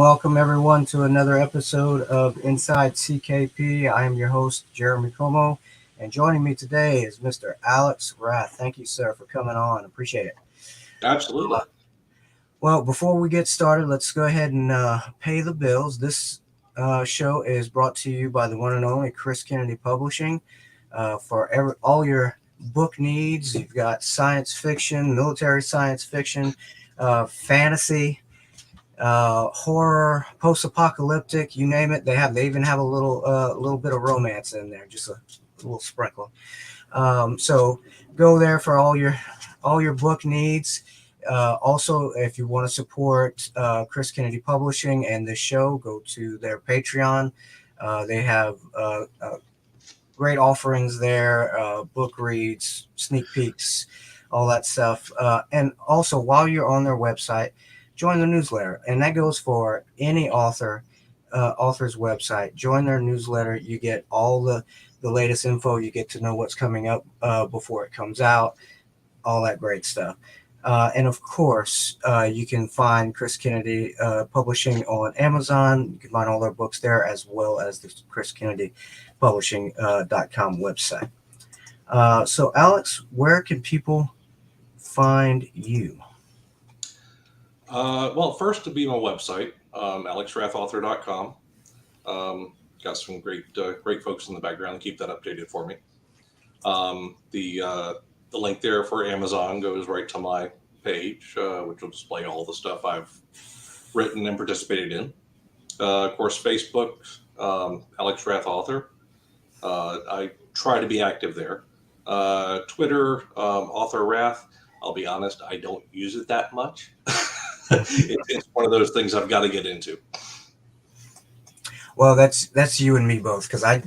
welcome everyone to another episode of Inside CKP. I am your host, Jeremy Como, and joining me today is Mr. Alex Rath. Thank you, sir, for coming on. Appreciate it. Absolutely. Well, before we get started, let's go ahead and pay the bills. This show is brought to you by the one and only Chris Kennedy Publishing. For all your book needs, you've got science fiction, military science fiction, fantasy, horror, post-apocalyptic, you name it. They even have a little bit of romance in there, just a little sprinkle. So go there for all your book needs. Also, if you want to support Chris Kennedy Publishing and this show, go to their Patreon. They have great offerings there, book reads, sneak peeks, all that stuff. And also, while you're on their website, join the newsletter. And that goes for any author's website. Join their newsletter. You get all the latest info. You get to know what's coming up before it comes out, all that great stuff. And of course, you can find Chris Kennedy Publishing on Amazon. You can find all their books there, as well as the Chris Kennedy Publishing.com website. So, Alex, where can people find you? Well, first to be my website, alexrathauthor.com. Got some great folks in the background to keep that updated for me. The link there for Amazon goes right to my page, which will display all the stuff I've written and participated in. Of course, Facebook, Alex Rath Author. I try to be active there. Twitter, Author Rath. I'll be honest, I don't use it that much. It's one of those things I've got to get into. Well, that's you and me both, because I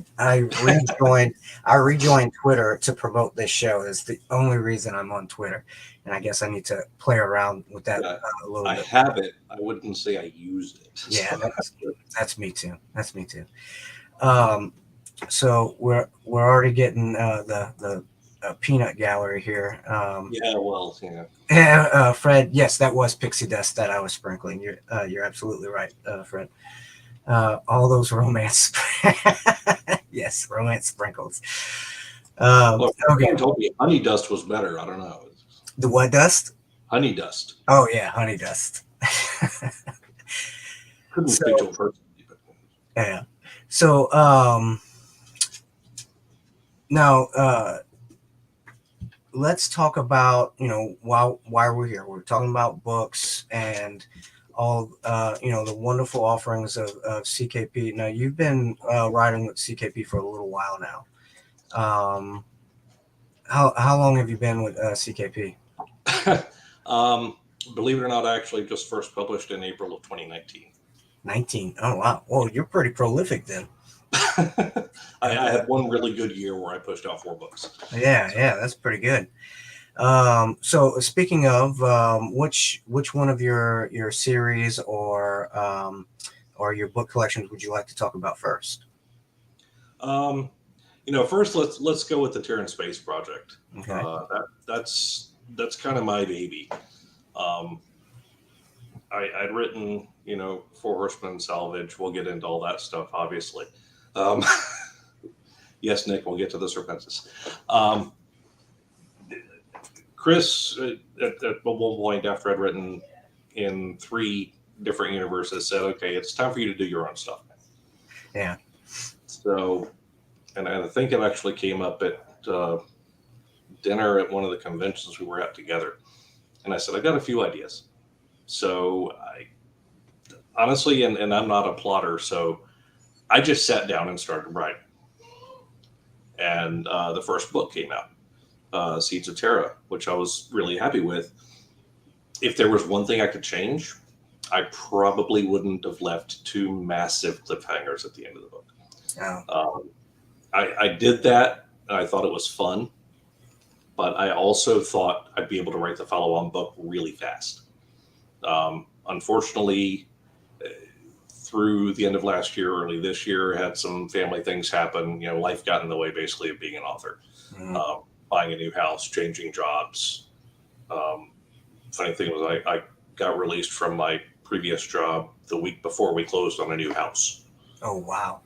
rejoined Twitter to promote this show. Is the only reason I'm on Twitter, and I guess I need to play around with that a little bit. I have it. I wouldn't say I use it. Yeah, that's me too. That's me too. So we're already getting the peanut gallery here. Fred. Yes, that was pixie dust that I was sprinkling. You're absolutely right, Fred. All those romance, yes, romance sprinkles. Okay. Told me honey dust was better. I don't know. The what dust? Honey dust. Oh yeah, honey dust. Couldn't speak to a person. Yeah. So now let's talk about why we're here. We're talking about books and all the wonderful offerings of CKP. Now you've been writing with CKP for a little while now. How long have you been with CKP? Believe it or not, I actually just first published in April of 2019. 19. Oh wow. Well, you're pretty prolific then. I had one really good year where I pushed out 4 books. Yeah, that's pretty good. So speaking of which one of your series or your book collections would you like to talk about first? First let's go with the Terran Space Project. Okay. That's kind of my baby. I'd written, Four Horsemen, Salvage. We'll get into all that stuff, obviously. Yes, Nick, we'll get to the Serpentis. Chris, at one point after I'd written in 3 different universes, said, okay, it's time for you to do your own stuff. Yeah. So, and I think it actually came up at dinner at one of the conventions we were at together. And I said, I got a few ideas. So I honestly, and I'm not a plotter, so I just sat down and started writing. And the first book came out, Seeds of Terra, which I was really happy with. If there was one thing I could change, I probably wouldn't have left 2 massive cliffhangers at the end of the book. Oh. I did that, and I thought it was fun, but I also thought I'd be able to write the follow-on book really fast. Unfortunately, through the end of last year, early this year, had some family things happen. Life got in the way basically of being an author. Mm-hmm. Buying a new house, changing jobs. Funny thing was I got released from my previous job the week before we closed on a new house. Oh, wow.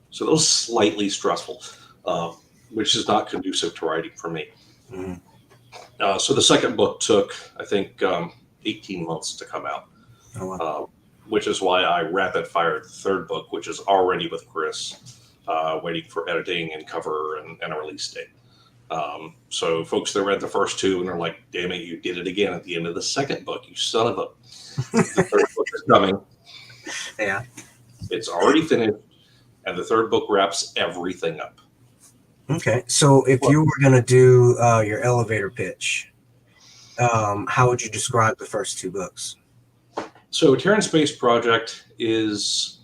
So that was slightly stressful, which is not conducive to writing for me. Mm. So the second book took, I think, 18 months to come out, Oh, wow. which is why I rapid fired the third book, which is already with Chris, waiting for editing and cover and a release date. So folks that read the first two and are like, damn it, you did it again at the end of the second book, you son of a... The third book is coming. Yeah. It's already finished, and the third book wraps everything up. Okay. So if you were going to do your elevator pitch, how would you describe the first two books? So Terran Space Project is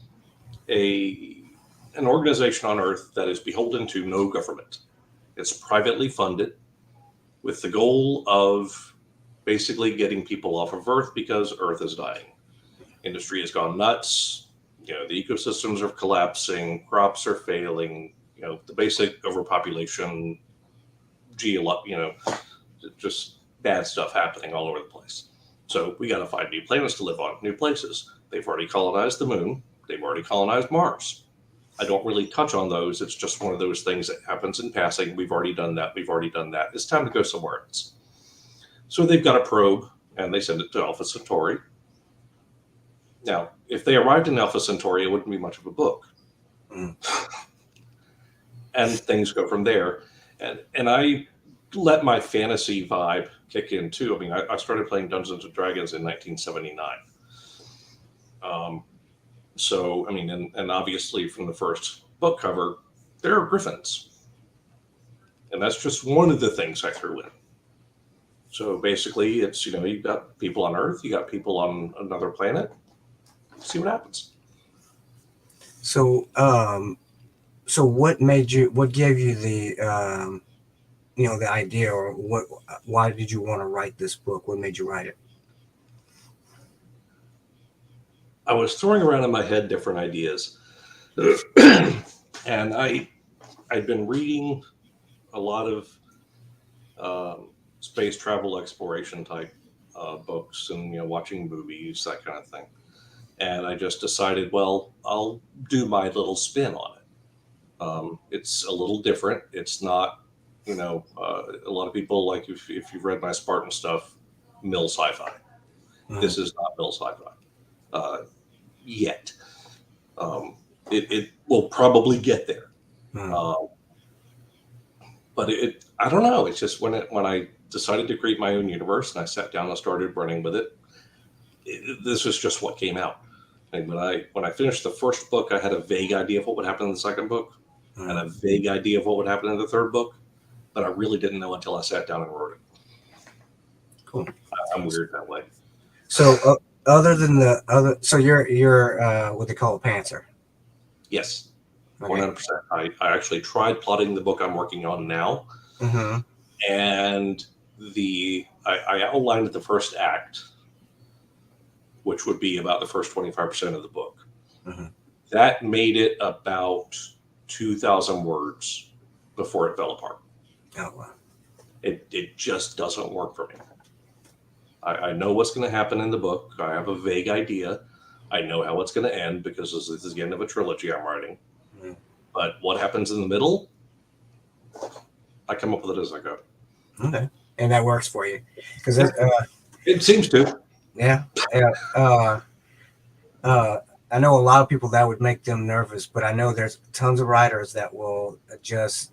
an organization on Earth that is beholden to no government. It's privately funded with the goal of basically getting people off of Earth because Earth is dying. Industry has gone nuts. You know, the ecosystems are collapsing, crops are failing, you know, the basic overpopulation, just bad stuff happening all over the place. So we got to find new planets to live on, new places. They've already colonized the moon. They've already colonized Mars. I don't really touch on those. It's just one of those things that happens in passing. We've already done that. We've already done that. It's time to go somewhere else. So they've got a probe, and they send it to Alpha Centauri. Now, if they arrived in Alpha Centauri, it wouldn't be much of a book. Mm. And things go from there. And I let my fantasy vibe kick in, too. I mean, I started playing Dungeons & Dragons in 1979. So, I mean, and obviously from the first book cover, there are griffins. And that's just one of the things I threw in. So basically, it's, you know, you've got people on Earth, you got people on another planet. See what happens. So, so what gave you the, the idea, or why did you want to write this book? What made you write it? I was throwing around in my head different ideas. And I'd been reading a lot of space travel exploration type books and, you know, watching movies, that kind of thing. And I just decided, well, I'll do my little spin on it. It's a little different. It's not, you know, a lot of people, like if you've read my Spartan stuff, mill sci-fi. Mm-hmm. This is not mill sci-fi yet. It will probably get there. Mm-hmm. But I don't know. It's just when I decided to create my own universe and I sat down and started running with it, this was just what came out. And when I finished the first book, I had a vague idea of what would happen in the second book, and a vague idea of what would happen in the third book, but I really didn't know until I sat down and wrote it. Cool. I'm weird that way. So, other than the other, so you're what they call a pantser. Yes, 100%. I actually tried plotting the book I'm working on now, mm-hmm. and I outlined the first act, which would be about the first 25% of the book. Mm-hmm. That made it about 2,000 words before it fell apart. Oh, wow. It just doesn't work for me. I know what's going to happen in the book. I have a vague idea. I know how it's going to end because this is the end of a trilogy I'm writing. Mm-hmm. But what happens in the middle, I come up with it as I go. Okay. And that works for you? Because it seems to. Yeah. I know a lot of people that would make them nervous, but I know there's tons of writers that will just,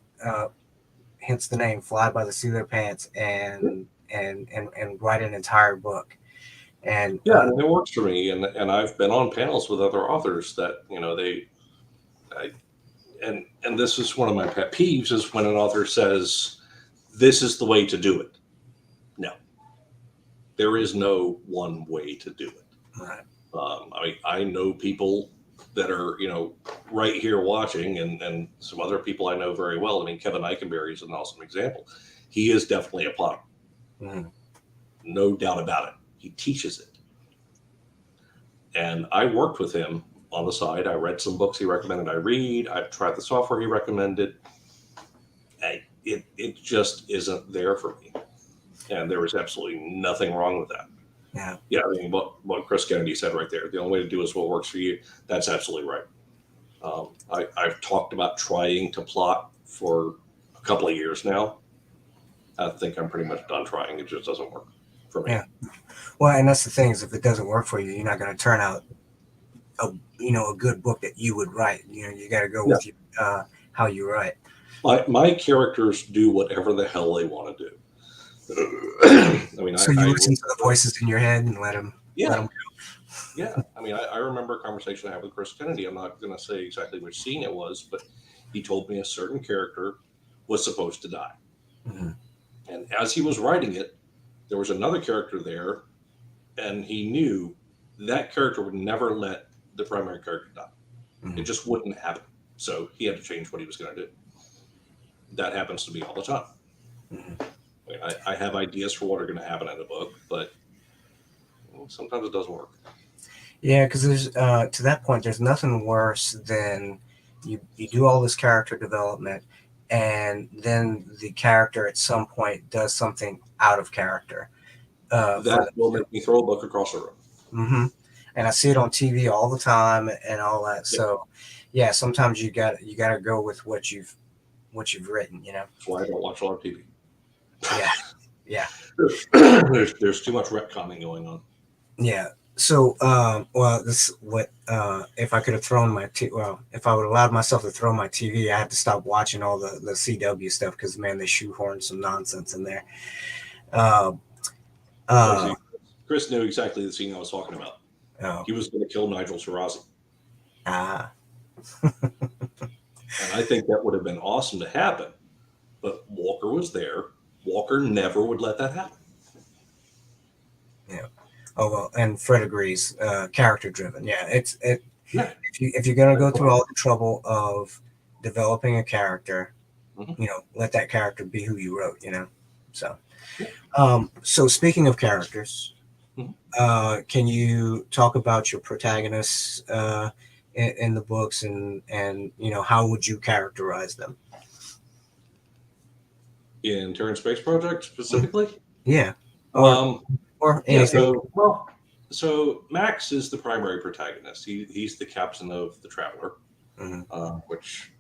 hence the name, fly by the seat of their pants and write an entire book. And yeah, and it works for me. And I've been on panels with other authors that, you know, and this is one of my pet peeves is when an author says, this is the way to do it. No, there is no one way to do it. Right. I mean, I know people that are, you know, right here watching and some other people I know very well. I mean, Kevin Eikenberry is an awesome example. He is definitely a plotter. Mm. No doubt about it. He teaches it. And I worked with him on the side. I read some books he recommended I read. I tried the software he recommended. It just isn't there for me. And there was absolutely nothing wrong with that. Yeah, I mean, what Chris Kennedy said right there. The only way to do is what works for you. That's absolutely right. I've talked about trying to plot for a couple of years now. I think I'm pretty much done trying. It just doesn't work for me. Yeah. Well, and that's the thing is, if it doesn't work for you, you're not going to turn out a good book that you would write. You got to go with how you write. My characters do whatever the hell they want to do. I mean, so you listen to the voices in your head and let them. Yeah. Let them go. Yeah. I mean, I remember a conversation I had with Chris Kennedy. I'm not going to say exactly which scene it was, but he told me a certain character was supposed to die. Mm-hmm. And as he was writing it, there was another character there, and he knew that character would never let the primary character die. Mm-hmm. It just wouldn't happen. So he had to change what he was going to do. That happens to me all the time. Mm-hmm. I mean, I have ideas for what are going to happen in a book, but sometimes it doesn't work. Yeah, because there's to that point, there's nothing worse than you do all this character development, and then the character at some point does something out of character. That will make me throw a book across the room. Mm-hmm. And I see it on TV all the time and all that. Yeah. So, yeah, sometimes you got to go with what you've written. That's why I don't watch a lot of TV. Yeah. There's too much retconning going on. Yeah. So, this what if I could have thrown my if I would have allowed myself to throw my TV, I had to stop watching all the CW stuff because man, they shoehorned some nonsense in there. Chris knew exactly the scene I was talking about. Oh. He was going to kill Nigel Shirazi. And I think that would have been awesome to happen, but Walker was there. Walker never would let that happen. Yeah. Oh well, and Fred agrees. Character driven. Yeah, if you're gonna go through all the trouble of developing a character, mm-hmm. Let that character be who you wrote. So. So speaking of characters, mm-hmm. Can you talk about your protagonists in the books and how would you characterize them? In Terran Space Project specifically? Yeah. Or anything. Yeah, so Max is the primary protagonist. He's the captain of the Traveler, mm-hmm. Which,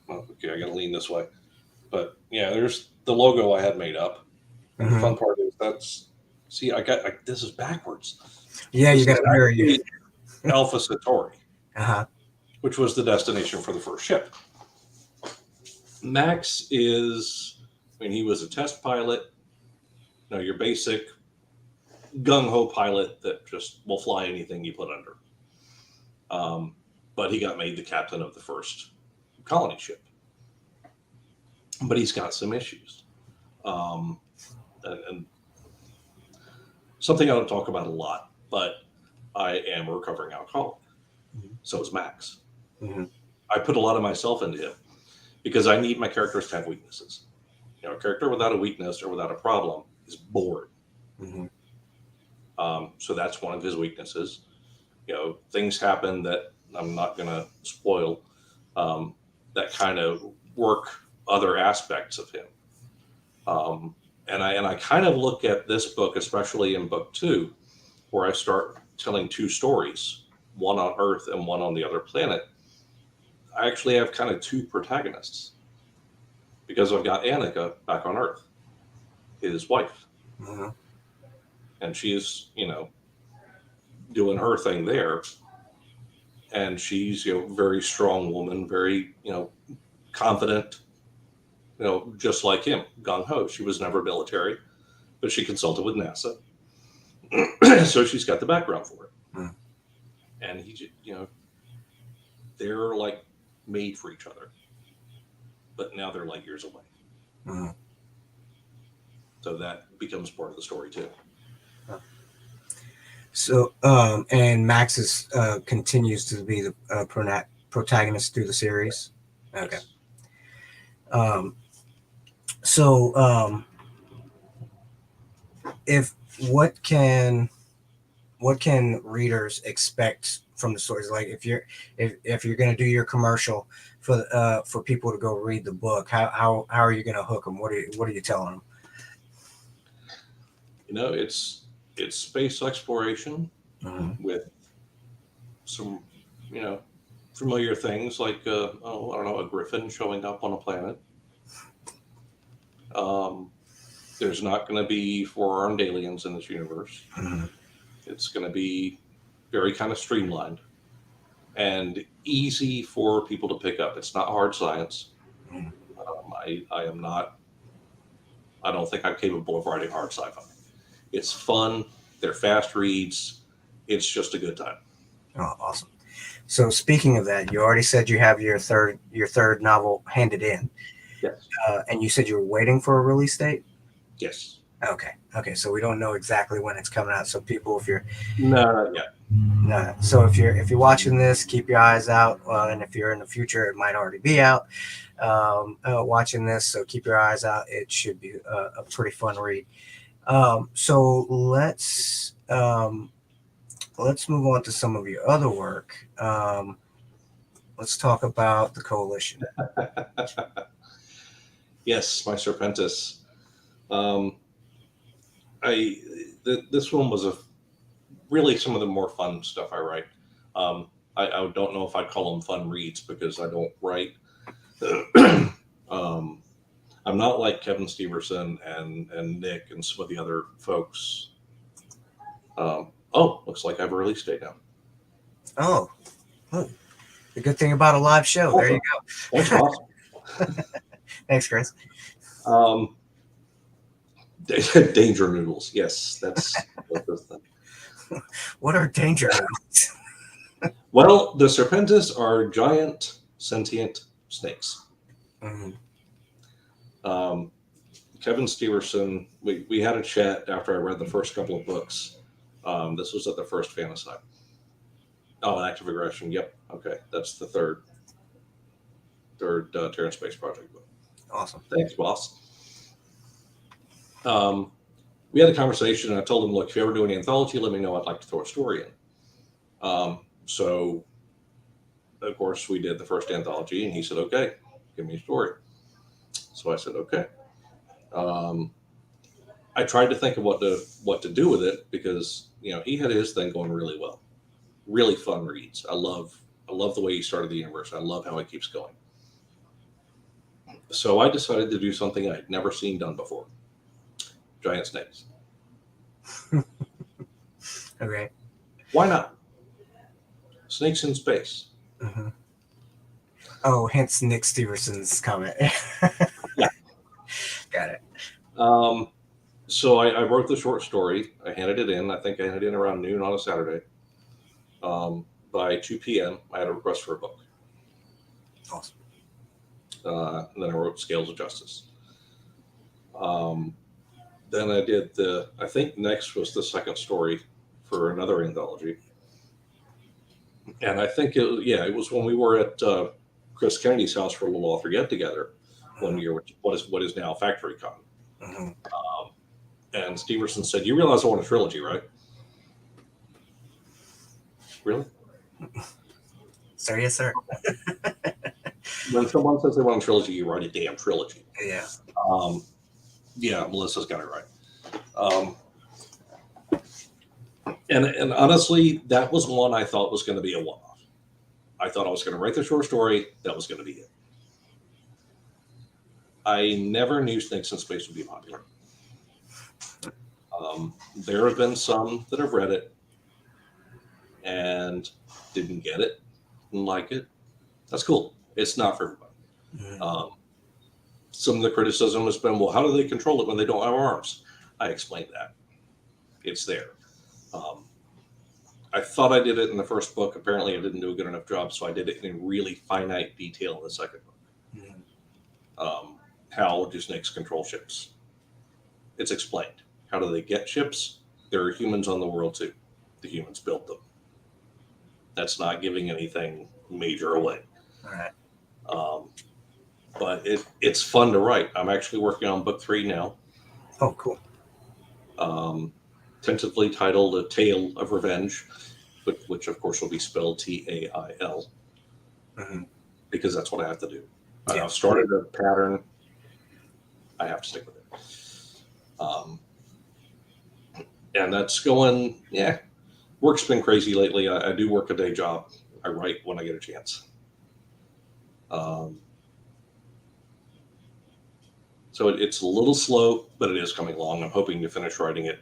okay, I gotta lean this way. But yeah, there's the logo I had made up. And mm-hmm. the fun part is this is backwards. Yeah, you got to mirror you. Alpha Centauri, which was the destination for the first ship. Max he was a test pilot. Your basic gung-ho pilot that just will fly anything you put under. But he got made the captain of the first colony ship. But he's got some issues. And something I don't talk about a lot, but I am a recovering alcoholic. Mm-hmm. So is Max. Mm-hmm. I put a lot of myself into him because I need my characters to have weaknesses. A character without a weakness or without a problem is bored. Mm-hmm. So that's one of his weaknesses. Things happen that I'm not going to spoil that kind of work other aspects of him. And I kind of look at this book, especially in book 2, where I start telling 2 stories, one on Earth and one on the other planet. I actually have kind of 2 protagonists because I've got Annika back on Earth, his wife. Mm-hmm. And she's, doing her thing there. And she's, very strong woman, very, confident, just like him, gung-ho. She was never military, but she consulted with NASA. So she's got the background for it. Mm. And he, they're like made for each other, but now they're light years away. Mm. So that becomes part of the story too. So, and Max continues to be the protagonist through the series. Okay. If what can readers expect from the stories? Like if you're going to do your commercial for people to go read the book, how are you going to hook them? What are you telling them? It's space exploration Mhm. with some, familiar things like, I don't know, a griffin showing up on a planet. Um, there's not going to be four-armed aliens in this universe. Mhm. It's going to be very kind of streamlined and easy for people to pick up. It's not hard science. Mhm. I am not. I don't think I'm capable of writing hard sci-fi. It's fun. They're fast reads. It's just a good time. Oh, awesome. So speaking of that, you already said you have your third novel handed in, Yes. and you said you were waiting for a release date. Yes. Okay. Okay. So we don't know exactly when it's coming out. So people, if you're No, not yet. no, so if you're watching this, keep your eyes out. And if you're in the future, it might already be out. Watching this, so keep your eyes out. It should be a pretty fun read. So let's move on to some of your other work. Let's talk about the Coalition. Yes, my Serpentis. Um, this one was really some of the more fun stuff I write. I don't know if I'd call them fun reads because I don't write. um, I'm not like Kevin Steverson and Nick and some of the other folks. Looks like I have a release date now. Oh, the good thing about a live show. There you go. That's awesome. Thanks, Chris. Danger noodles. Yes, that's what this thing. What are danger noodles? Well, the Serpentis are giant sentient snakes. Mhm. Kevin Steverson, we had a chat after I read the first couple of books. This was at the first Fantasy. Oh, Active Aggression. Yep. Okay, that's the third Terran Space Project book. Awesome. Thanks, boss. We had a conversation, and I told him, look, if you ever do an anthology, let me know. I'd like to throw a story in. So, of course, we did the first anthology, and he said, okay, give me a story. So I said, okay. I tried to think of what to do with it because he had his thing going really well, really fun reads. I love the way he started the universe. I love how it keeps going. So I decided to do something I'd never seen done before: giant snakes. Okay. Why not? Snakes in space. Mm-hmm. Oh, hence Nick Stevenson's comment. Yeah. Got it. So I wrote the short story. I handed it in. I think I handed it in around noon on a Saturday. By 2 p.m., I had a request for a book. Awesome. And then I wrote Scales of Justice. Then I did I think next was the second story for another anthology. And I think it was when we were at Chris Kennedy's house for a little author get together one year, which what is now Factory Con. Mm-hmm. And Steverson said, "You realize I want a trilogy, right?" Really? Sir, yes, sir. When someone says they want a trilogy, you write a damn trilogy. Yeah. Yeah, Melissa's got it right. And honestly, that was one I thought was going to be a one-off. I thought I was going to write the short story. That was going to be it. I never knew Snakes in Space would be popular. There have been some that have read it and didn't get it, didn't like it. That's cool. It's not for everybody. Mm-hmm. Some of the criticism has been, well, how do they control it when they don't have arms? I explained that. It's there. I thought I did it in the first book. Apparently, I didn't do a good enough job, so I did it in really finite detail in the second book. Mm-hmm. How do snakes control ships? It's explained. How do they get ships? There are humans on the world too. The humans built them. That's not giving anything major away. All right. But it's fun to write. I'm actually working on book 3 now. Oh, cool. Tentatively titled A Tale of Revenge, which of course will be spelled Tail, Mm-hmm. because that's what I have to do. Yeah. I've started a pattern. I have to stick with it. And that's going, yeah, work's been crazy lately. I do work a day job. I write when I get a chance. Um, so it's a little slow, but it is coming along. I'm hoping to finish writing it.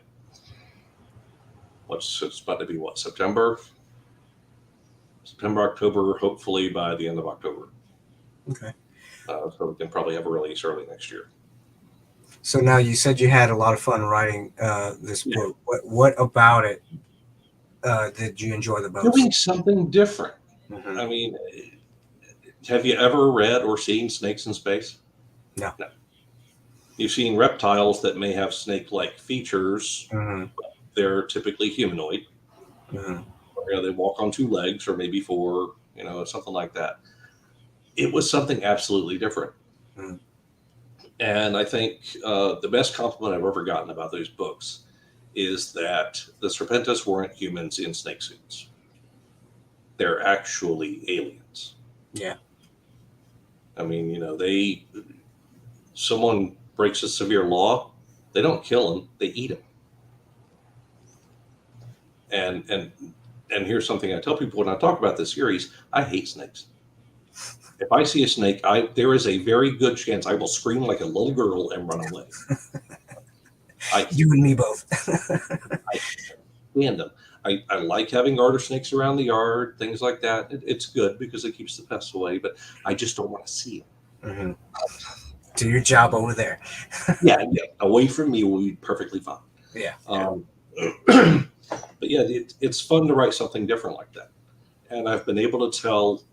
It's about to be what, September, October, hopefully by the end of October. Okay. So we can probably have a release early next year. So now you said you had a lot of fun writing this book. What about it did you enjoy the most? Doing something different. Mm-hmm. I mean, have you ever read or seen Snakes in Space? No. You've seen reptiles that may have snake-like features. Mm-hmm. They're typically humanoid. Mm-hmm. Or, they walk on two legs or maybe four, something like that. It was something absolutely different. Mm-hmm. And I think the best compliment I've ever gotten about those books is that the Serpentis weren't humans in snake suits. They're actually aliens. Yeah. I mean, someone breaks a severe law, they don't kill them, they eat them. And here's something I tell people when I talk about this series: I hate snakes. If I see a snake, there is a very good chance I will scream like a little girl and run away. You and me both. I stand them. I like having garter snakes around the yard, things like that. It's good because it keeps the pests away, but I just don't want to see them. Mm-hmm. Do your job over there. yeah, away from me will be perfectly fine. Yeah. But yeah, it's fun to write something different like that. And I've been able to tell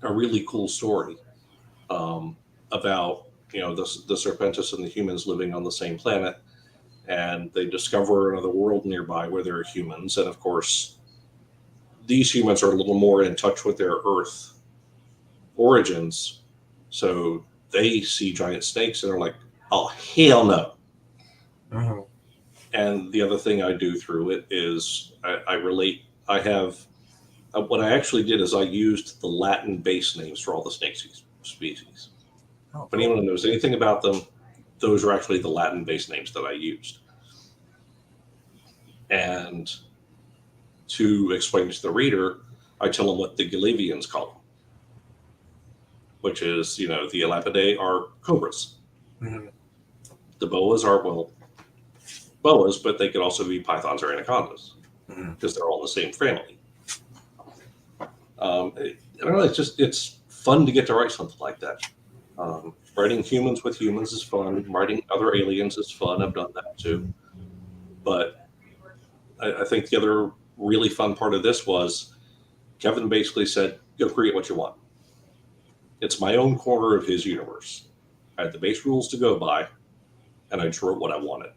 a really cool story about, the Serpentis and the humans living on the same planet. And they discover another world nearby where there are humans. And of course, these humans are a little more in touch with their Earth origins. So they see giant snakes and are like, oh, hell no. Mm-hmm. And the other thing I do through it is I relate. I have what I actually did is I used the Latin base names for all the snake species. Oh, If anyone knows anything about them, those are actually the Latin base names that I used. And to explain to the reader, I tell them what the Galavians call them, which is, the Elapidae are cobras. Mm-hmm. The boas are, boas, but they could also be pythons or anacondas because they're all in the same family. I don't know, it's fun to get to write something like that. Writing humans with humans is fun. Writing other aliens is fun. I've done that too. But I think the other really fun part of this was Kevin basically said, go create what you want. It's my own corner of his universe. I had the base rules to go by, and I just wrote what I wanted.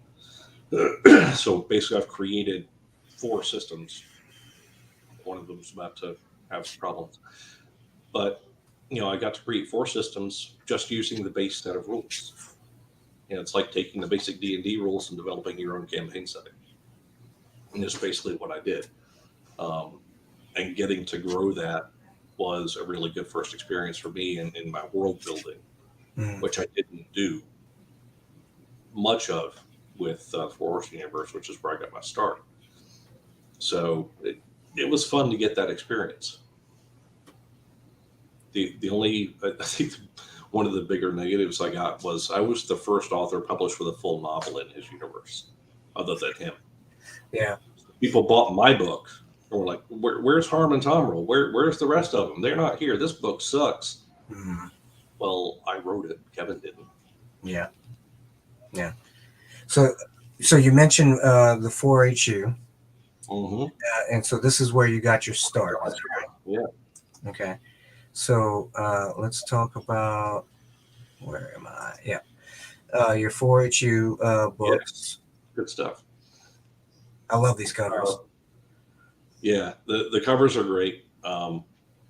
So basically, I've created 4 systems. One of them's about to have some problems. But, I got to create 4 systems just using the base set of rules. It's like taking the basic D&D rules and developing your own campaign setting. And that's basically what I did. And getting to grow that was a really good first experience for me in my world building, which I didn't do much of with Four Horsemen Universe, which is where I got my start. So it was fun to get that experience. The only, I think one of the bigger negatives I got was I was the first author published with a full novel in his universe, other than him. Yeah. People bought my book and were like, where's Harm and Tomrel? Where's the rest of them? They're not here. This book sucks. Mm-hmm. Well, I wrote it. Kevin didn't. Yeah. Yeah. So you mentioned the 4HU. Mm-hmm. And so this is where you got your start. Yeah. Okay. So let's talk about, where am I? Yeah. Your 4HU books. Yeah. Good stuff. I love these covers. Yeah, the covers are great.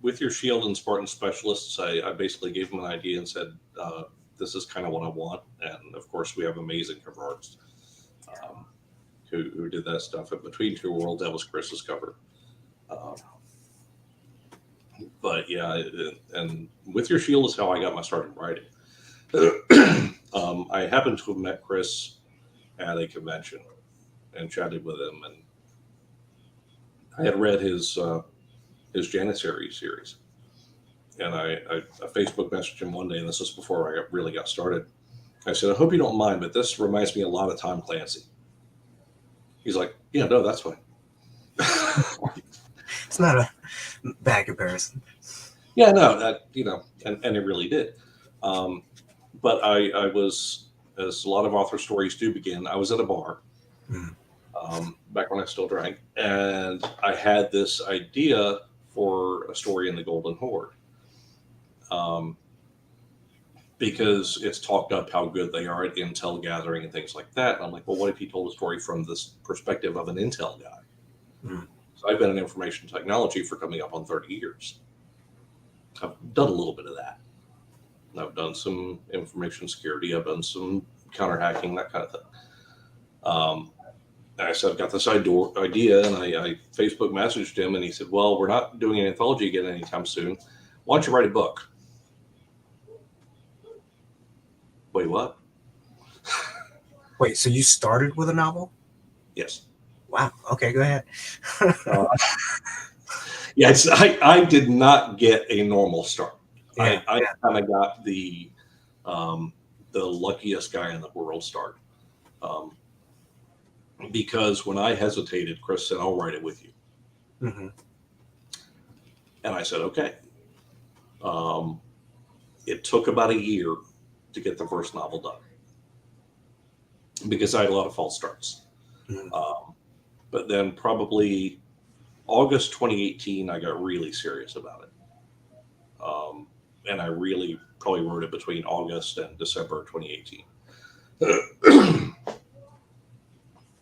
With your Shield and Spartan Specialists, I basically gave them an idea and said, this is kind of what I want. And of course, we have amazing cover artists who did that stuff. And Between Two Worlds, that was Chris's cover. But yeah, and With Your Shield is how I got my start in writing. I happened to have met Chris at a convention. and chatted with him, and I had read his Janissary series, and I Facebook messaged him one day, and this was before I really got started. I said, I hope you don't mind, but this reminds me a lot of Tom Clancy. He's like, yeah, no, that's fine. It's not a bad comparison. Yeah, no, that, you know, and it really did. But I was, as a lot of author stories do begin, I was at a bar back when I still drank, and I had this idea for a story in the Golden Horde. Because it's talked up how good they are at intel gathering and things like that. And I'm like, well, what if he told a story from this perspective of an intel guy? So I've been in information technology for coming up on 30 years. I've done a little bit of that. I've done some information security. I've done some counter hacking, that kind of thing. And I said, I've got this idea, and I Facebook messaged him, and he said, well, we're not doing an anthology again anytime soon. Why don't you write a book? Wait, what? Wait, so you started with a novel? Yes. Wow. Okay, go ahead. Yes, I did not get a normal start. Yeah, I kind of got the luckiest guy in the world start. Because when I hesitated, Chris said, I'll write it with you. Mm-hmm. And I said, okay. It took about a year to get the first novel done because I had a lot of false starts. But then probably August 2018, I got really serious about it. And I really probably wrote it between August and December 2018.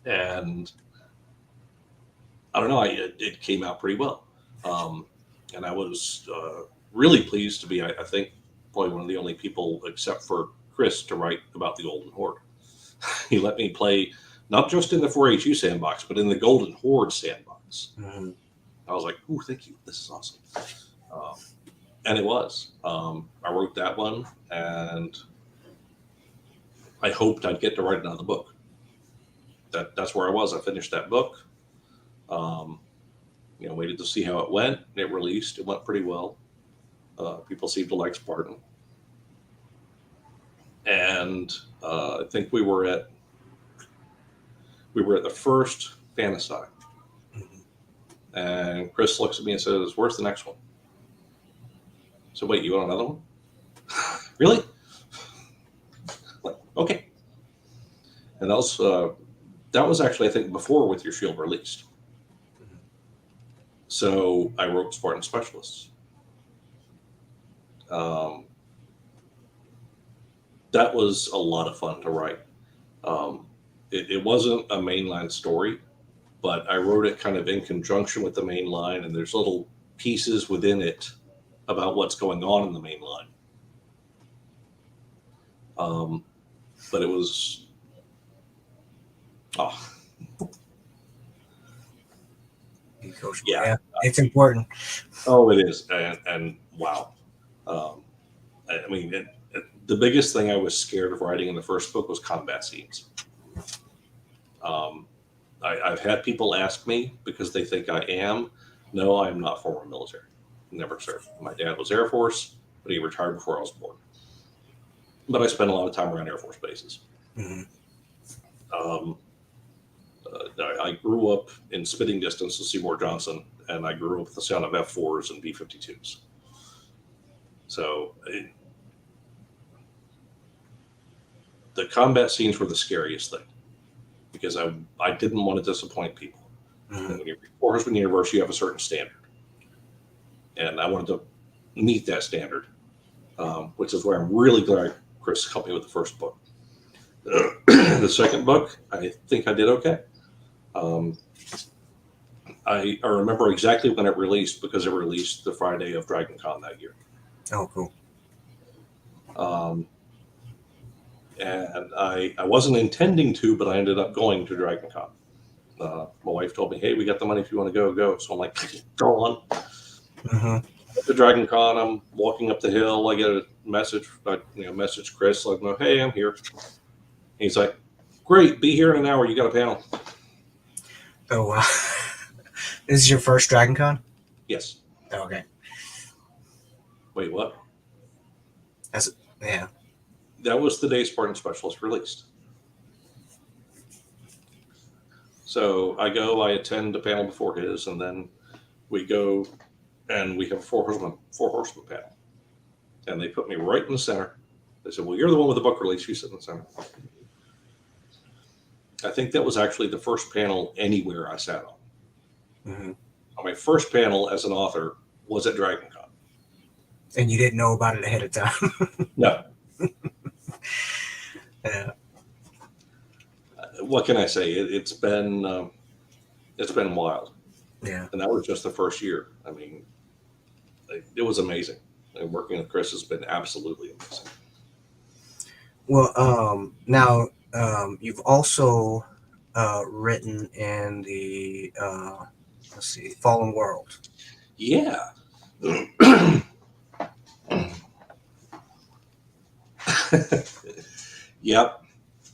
And I don't know, it came out pretty well. And I was really pleased to be, I think, probably one of the only people, except for Chris, to write about the Golden Horde. He let me play not just in the 4HU sandbox, but in the Golden Horde sandbox. I was like, ooh, thank you. This is awesome. And it was. I wrote that one, and I hoped I'd get to write another book. That's where I was. I finished that book. Waited to see how it went. It released. It went pretty well. People seemed to like Spartan. And I think we were at the first Fantasy. And Chris looks at me and says, where's the next one? So wait, you want another one? Really? Like, okay. And that was actually, I think, before With Your Shield released. So I wrote Spartan Specialists. That was a lot of fun to write. It wasn't a mainline story, but I wrote it kind of in conjunction with the main line, and there's little pieces within it about what's going on in the main line. But it was... Yeah, it's important. Oh, it is. And wow. I mean, the biggest thing I was scared of writing in the first book was combat scenes. I've had people ask me because they think I am. No, I am not former military. Never served. My dad was Air Force, but he retired before I was born. But I spent a lot of time around Air Force bases. I grew up in spitting distance of Seymour Johnson, and I grew up with the sound of F-4s and B-52s. So the combat scenes were the scariest thing because I didn't want to disappoint people. When you read Four Horsemen Universe, you have a certain standard. And I wanted to meet that standard, which is why I'm really glad Chris helped me with the first book. The second book, I think I did okay. I remember exactly when it released because it released the Friday of Dragon Con that year. Oh, cool. And I wasn't intending to, but I ended up going to Dragon Con. My wife told me, hey, we got the money if you want to go, go. So I'm like, go on. At the Dragon Con, I'm walking up the hill. I get a message. Message Chris, like, hey, I'm here. He's like, great, be here in an hour. You got a panel. Oh wow! This is your first Dragon Con? Yes. Okay. Wait, what? Yeah. That was the day Spartan Specialist released. So I attend a panel before his, and then we go and we have a Four Horsemen panel. And they put me right in the center. They said, well, you're the one with the book release. You sit in the center. I think that was actually the first panel anywhere I sat on. Mm-hmm. My first panel as an author was at Dragon Con. And you didn't know about it ahead of time? No. Yeah. What can I say? It's been wild. Yeah. And that was just the first year. I mean, it was amazing. And working with Chris has been absolutely amazing. Well, now you've also written in the Fallen World. Yeah. Yep.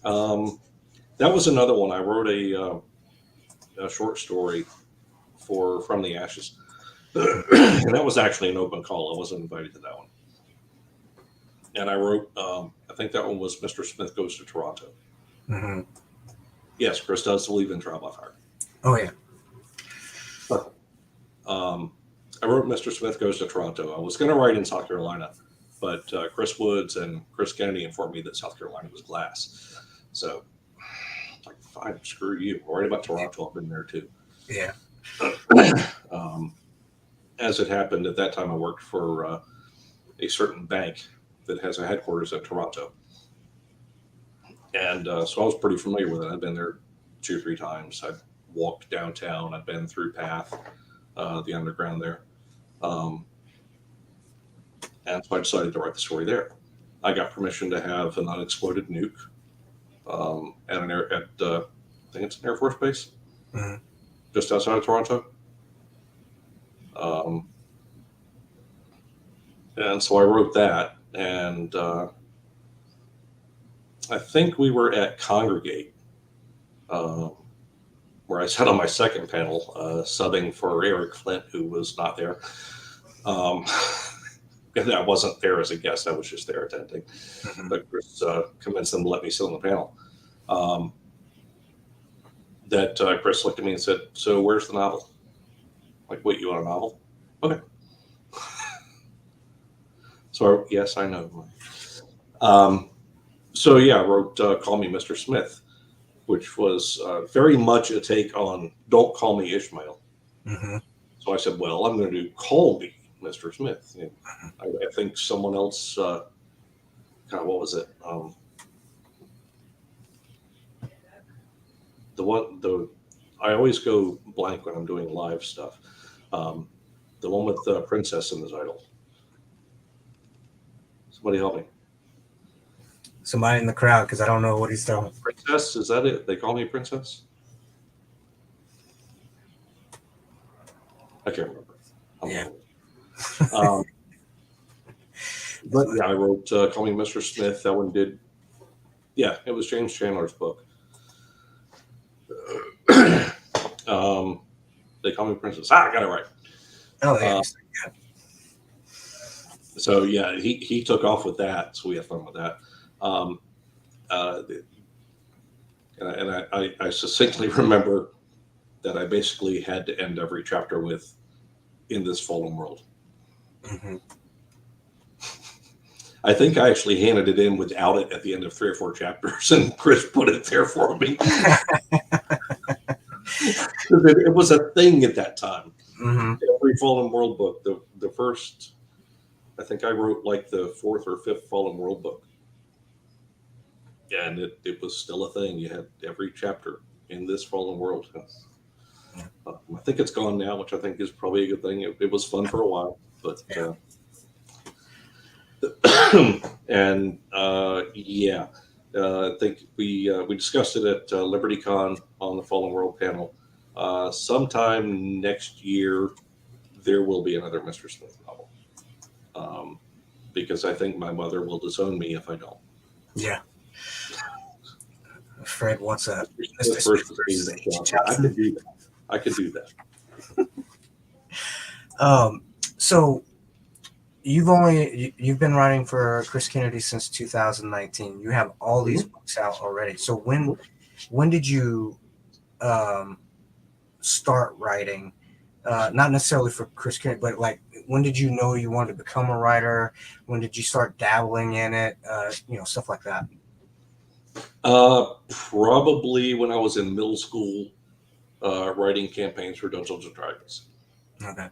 That was another one. I wrote a short story for From the Ashes. And that was actually an open call. I wasn't invited to that one. And I wrote, I think that one was Mr. Smith Goes to Toronto. Mm-hmm. Yes, Chris does believe in trial by fire. Oh, yeah. I wrote Mr. Smith Goes to Toronto. I was going to write in South Carolina, but Chris Woods and Chris Kennedy informed me that South Carolina was glass. So, like, fine, screw you. I'll write about Toronto. I've been there too. Yeah. As it happened, at that time I worked for a certain bank that has a headquarters in Toronto. And so I was pretty familiar with it. I'd been there 2 or 3 times. I'd walked downtown. I'd been through Path, the underground there. And so I decided to write the story there. I got permission to have an unexploded nuke at I think it's an Air Force base, just outside of Toronto. And so I wrote that, and I think we were at Congregate, where I sat on my second panel, subbing for Eric Flint, who was not there. And I wasn't there as a guest; I was just there attending. Mm-hmm. But Chris convinced them to let me sit on the panel. Chris looked at me and said, "So where's the novel?" Like, wait, you want a novel? Okay. So yes, I know. So yeah, I wrote "Call Me Mr. Smith," which was very much a take on "Don't Call Me Ishmael." Mm-hmm. So I said, "Well, I'm going to do Call Me Mr. Smith." You know, I think someone else. God, what was it? I always go blank when I'm doing live stuff. The one with the princess in the title. Somebody help me. Somebody in the crowd, because I don't know what he's talking. Princess, is that it? They call me Princess? I can't remember. Yeah. But yeah, I wrote Call Me Mr. Smith. That one did. Yeah, it was James Chandler's book. They Call Me Princess. I got it right. Oh, yeah. So yeah, he took off with that, so we had fun with that. And I succinctly remember that I basically had to end every chapter with "In This Fallen World." Mm-hmm. I think I actually handed it in without it at the end of 3 or 4 chapters, and Chris put it there for me. It was a thing at that time. Mm-hmm. Every Fallen World book, the first, I think I wrote like the 4th or 5th Fallen World book. And it was still a thing. You had every chapter "In This Fallen World." I think it's gone now, which I think is probably a good thing. It was fun for a while, but and I think we discussed it at LibertyCon on the Fallen World panel. Sometime next year, there will be another Mr. Smith novel, because I think my mother will disown me if I don't. Yeah. Fred, what's up? I could do that. I could do that. So you've been writing for Chris Kennedy since 2019. You have all these books out already. So when did you start writing? Not necessarily for Chris Kennedy, but like when did you know you wanted to become a writer? When did you start dabbling in it? Stuff like that. Probably when I was in middle school, writing campaigns for Dungeons and Dragons. Okay.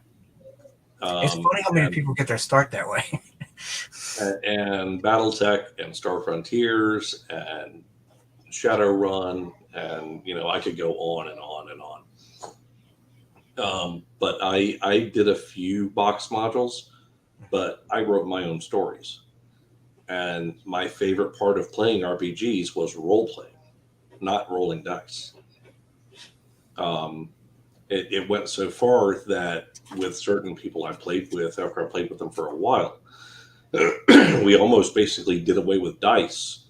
It's funny how many people get their start that way. and BattleTech and Star Frontiers and Shadowrun, and I could go on and on and on. But I did a few box modules, but I wrote my own stories. And my favorite part of playing RPGs was role playing, not rolling dice. It went so far that with certain people I played with, after I played with them for a while, we almost basically did away with dice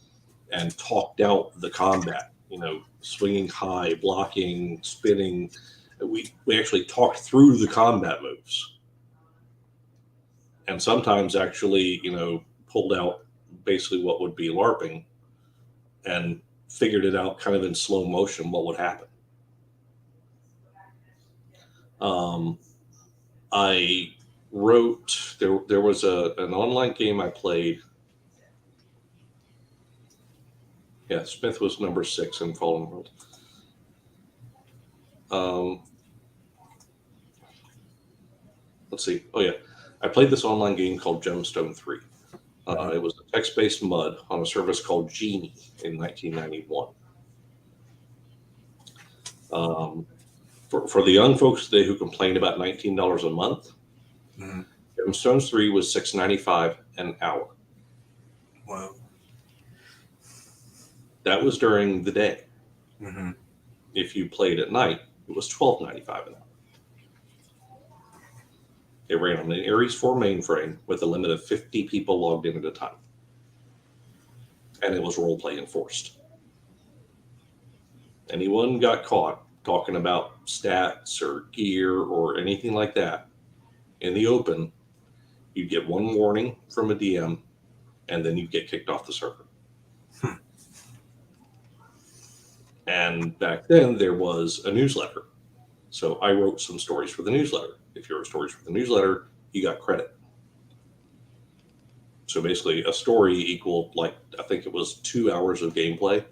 and talked out the combat, swinging high, blocking, spinning. We actually talked through the combat moves. And sometimes actually, pulled out basically what would be LARPing and figured it out kind of in slow motion what would happen. I wrote, there was an online game I played. Yeah, Smith was number 6 in Fallen World. Let's see. Oh, yeah. I played this online game called Gemstone 3. It was a text-based MUD on a service called Genie in 1991. For the young folks today who complain about $19 a month, Gemstones 3 was $6.95 an hour. Wow. That was during the day. Mm-hmm. If you played at night, it was $12.95 an hour. It ran on an Ares 4 mainframe with a limit of 50 people logged in at a time. And it was roleplay enforced. Anyone got caught talking about stats or gear or anything like that in the open, you'd get one warning from a DM, and then you'd get kicked off the server. And back then, there was a newsletter. So I wrote some stories for the newsletter. If you wrote stories for the newsletter, you got credit. So basically, a story equaled, I think it was 2 hours of gameplay,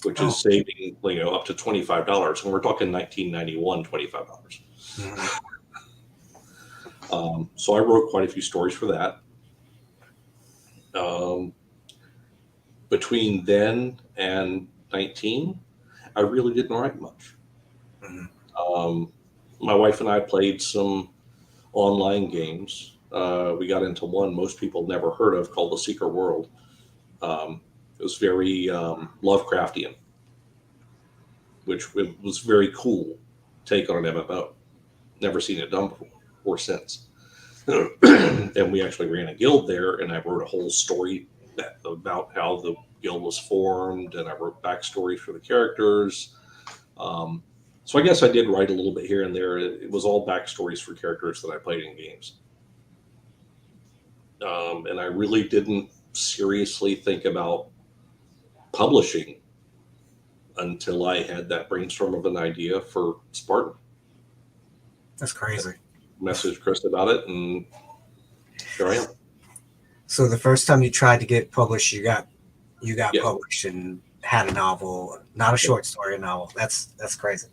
which is saving up to $25. And we're talking 1991, $25. Mm-hmm. So I wrote quite a few stories for that. Between then and 19, I really didn't write much. Mm-hmm. My wife and I played some online games. We got into one most people never heard of called The Secret World. It was very Lovecraftian, which was very cool take on an MMO. Never seen it done before or since. And we actually ran a guild there, and I wrote a whole story about how the guild was formed, and I wrote backstories for the characters. So I guess I did write a little bit here and there. It was all backstories for characters that I played in games. And I really didn't seriously think about publishing until I had that brainstorm of an idea for Spartan. That's crazy. Messaged Chris about it, and here I am. So the first time you tried to get published, you got Yeah. published and had a novel, not a short story, a novel. That's crazy.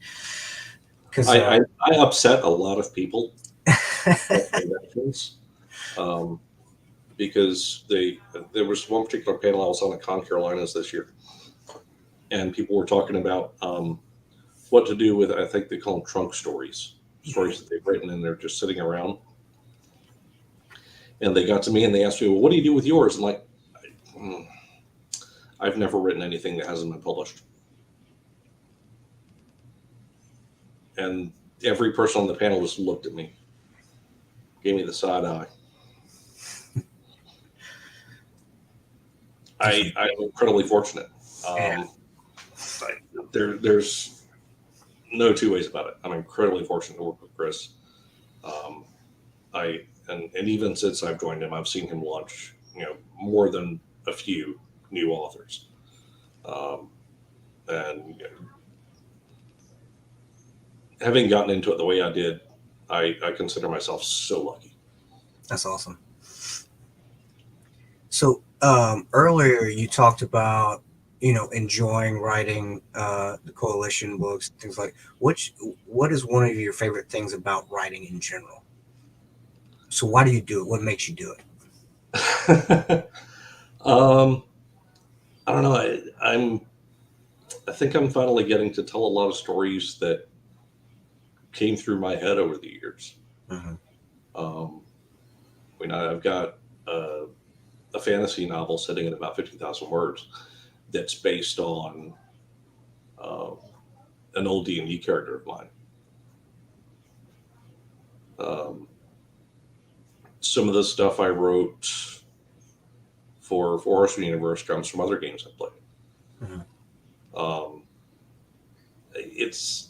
Because I upset a lot of people because there was one particular panel I was on at Con Carolinas this year, and people were talking about what to do with, I think they call them trunk stories that they've written and they're just sitting around. And they got to me and they asked me, well, what do you do with yours? I'm like, I've never written anything that hasn't been published. And every person on the panel just looked at me, gave me the side eye. I'm incredibly fortunate. There's no two ways about it. I'm incredibly fortunate to work with Chris. Um, and even since I've joined him, I've seen him launch, more than a few new authors. Um, and having gotten into it the way I did, I consider myself so lucky. That's awesome. So earlier you talked about enjoying writing the coalition books, things like what is one of your favorite things about writing in general? So why do you do it? What makes you do it? um, I don't know. I think I'm finally getting to tell a lot of stories that came through my head over the years. Mm-hmm. Um, I've got a fantasy novel sitting at about 50,000 words that's based on uh, an old D&D character of mine. Um, some of the stuff I wrote for Four Horsemen Universe comes from other games I played. Mm-hmm. It's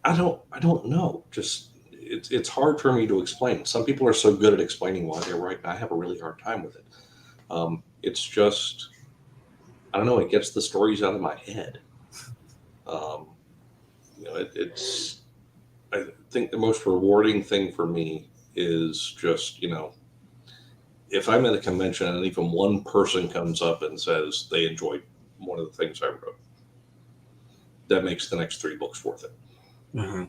I don't know. Just it's hard for me to explain. Some people are so good at explaining why they're right, and I have a really hard time with it. It's just I don't know. It gets the stories out of my head. Um, it's I think the most rewarding thing for me is just if I'm at a convention and even one person comes up and says they enjoyed one of the things I wrote, that makes the next 3 books worth it. Mm-hmm.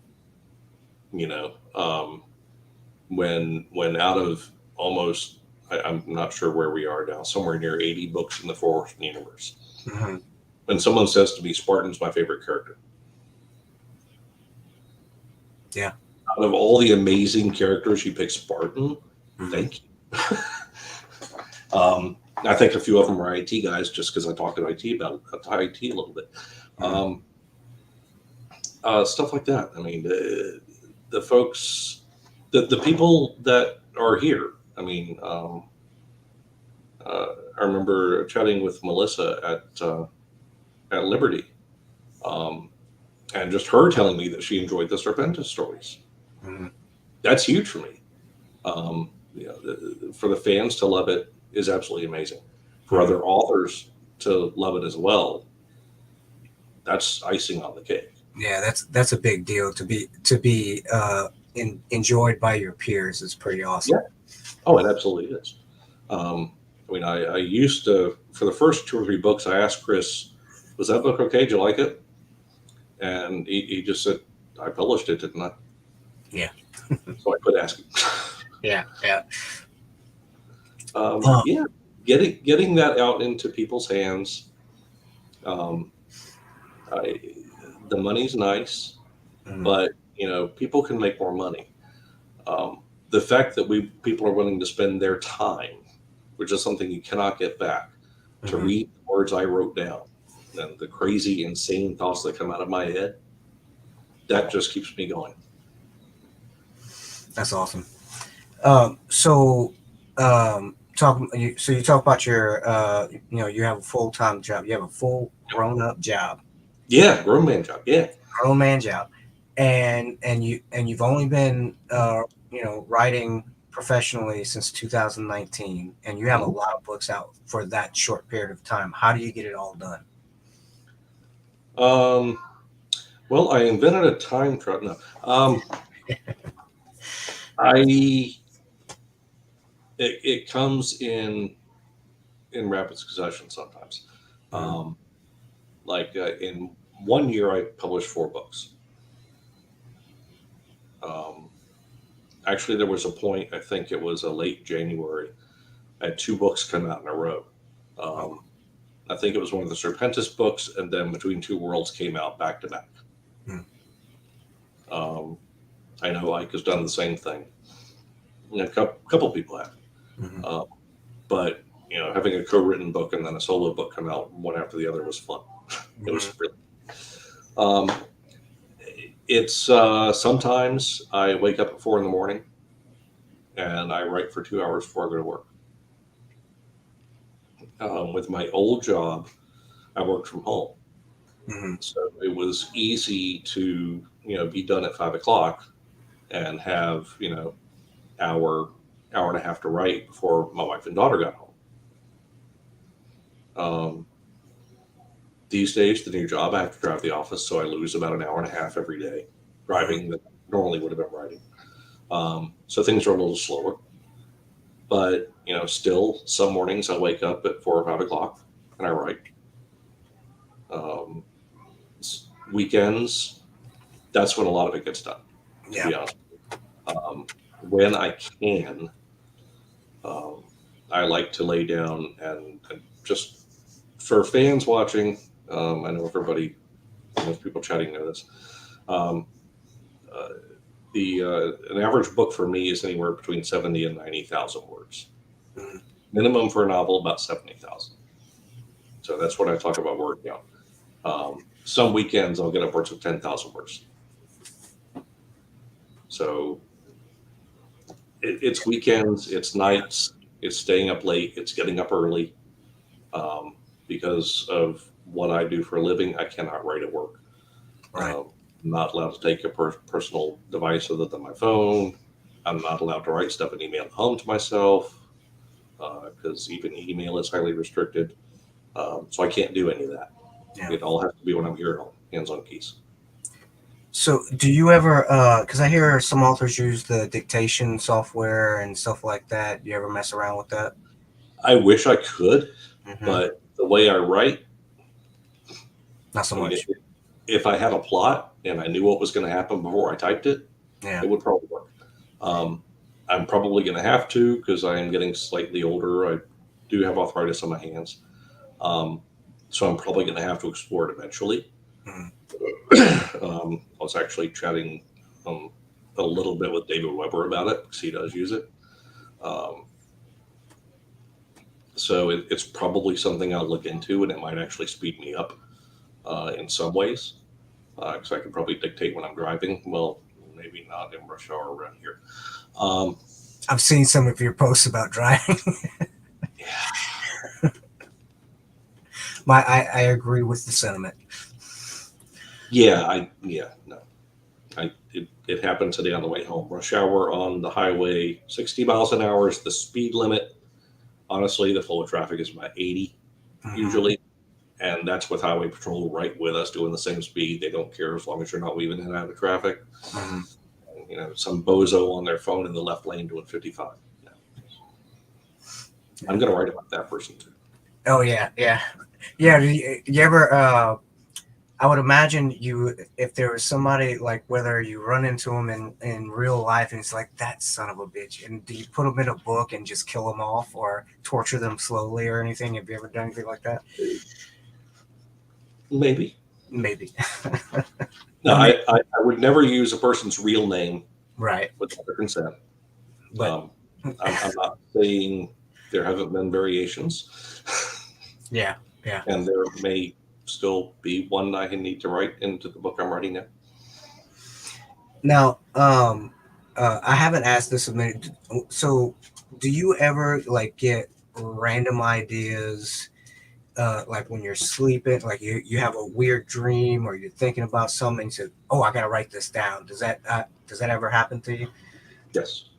When out of almost I'm not sure where we are now, somewhere near 80 books in the Four Horsemen Universe. Mm-hmm. When someone says to me, Spartan's my favorite character. Yeah. Out of all the amazing characters, you pick Spartan. Mm-hmm. Thank you. I think a few of them are IT guys just because I talked to IT about IT a little bit. Mm-hmm. Stuff like that. I mean, the folks, the people that are here. I mean, I remember chatting with Melissa at Liberty, and just her telling me that she enjoyed the Serpentis stories. Mm-hmm. That's huge for me. For the fans to love it is absolutely amazing. For Mm-hmm. other authors to love it as well, that's icing on the cake. Yeah, that's a big deal to be enjoyed by your peers. Is pretty awesome. Yeah. Oh, it absolutely is. I used to, for the first 2 or 3 books, I asked Chris, was that book okay? Did you like it? And he just said, I published it, didn't I? Yeah. So I quit asking. Yeah. Yeah. Yeah, getting that out into people's hands. Um, the money's nice, Mm-hmm. but people can make more money. The fact that people are willing to spend their time, which is something you cannot get back, to Mm-hmm. read the words I wrote down and the crazy, insane thoughts that come out of my head, that just keeps me going. That's awesome. So you talk about your you have a full-time job. You have a full grown-up job. Yeah, grown man job. Yeah. Grown man job. And you've only been writing professionally since 2019, and you have a lot of books out for that short period of time. How do you get it all done? Well, I invented a time travel. No. It comes in rapid succession sometimes. Mm-hmm. In one year, I published 4 books. Actually, there was a point, I think it was a late January, I had 2 books come out in a row. I think it was one of the Serpentis books, and then Between Two Worlds came out back to back. I know Ike has done the same thing. A couple people have. Mm-hmm. But having a co-written book and then a solo book come out one after the other was fun. It was really. It's sometimes I wake up at 4 a.m. and I write for 2 hours before I go to work. With my old job, I worked from home, Hmm. So it was easy to, be done at 5 o'clock and have, hour, hour and a half to write before my wife and daughter got home. Um, these days, the new job, I have to drive to the office, so I lose about an hour and a half every day Hmm. driving that normally would have been writing. So things are a little slower, but still, some mornings I wake up at 4 or 5 o'clock and I write. Um, Weekends, that's when a lot of it gets done. To Yeah. be honest, when I can, um, I like to lay down and just for fans watching. I know everybody, most people chatting know this. Um, uh, the An average book for me is anywhere between 70 and 90,000 words. Mhm. Minimum for a novel about 70,000. So that's what I talk about word count. Some weekends I'll get upwards of 10,000 words. So it's weekends, it's nights, it's staying up late, it's getting up early. Um, because of what I do for a living, I cannot write at work. Right. I'm not allowed to take a personal device other than my phone. I'm not allowed to write stuff and email home to myself because even email is highly restricted. So I can't do any of that. Yeah. It all has to be when I'm here at home, hands on keys. So, do you ever? Because I hear some authors use the dictation software and stuff like that. Do you ever mess around with that? I wish I could, Hmm. but the way I write, Not so I mean, much. if I had a plot and I knew what was going to happen before I typed it, Yeah. it would probably work. Um, I'm probably going to have to because I am getting slightly older. I do have arthritis on my hands. Um, so I'm probably going to have to explore it eventually. Mhm. I was actually chatting um, a little bit with David Weber about it because he does use it. Um, so it's probably something I'll look into, and it might actually speed me up in some ways because I can probably dictate when I'm driving. Well, maybe not in rush hour around here. Um, I've seen some of your posts about driving. I agree with the sentiment. no. It happened today on the way home. Rush hour on the highway, 60 miles an hour is the speed limit. Honestly, the flow of traffic is about 80 Hmm. usually. And that's with highway patrol right with us doing the same speed. They don't care as long as you're not weaving in and out of traffic. Hmm. And, some bozo on their phone in the left lane doing 55. No. I'm Yeah. going to write about that person too. Oh yeah, yeah, yeah. You ever? I would imagine you if there was somebody like whether you run into them in real life and it's like that son of a bitch, and do you put them in a book and just kill them off or torture them slowly or anything? Have you ever done anything like that? Maybe. Maybe. No, I mean, I would never use a person's real name right, without their consent. but Um, I'm not saying there haven't been variations, yeah, yeah. and there may still be one I need to write into the book I'm writing now. Now, I haven't asked this a minute. So, do you ever like get random ideas? Like when you're sleeping, like you have a weird dream or you're thinking about something, and you say, "Oh, I gotta write this down." Does that ever happen to you? Yes,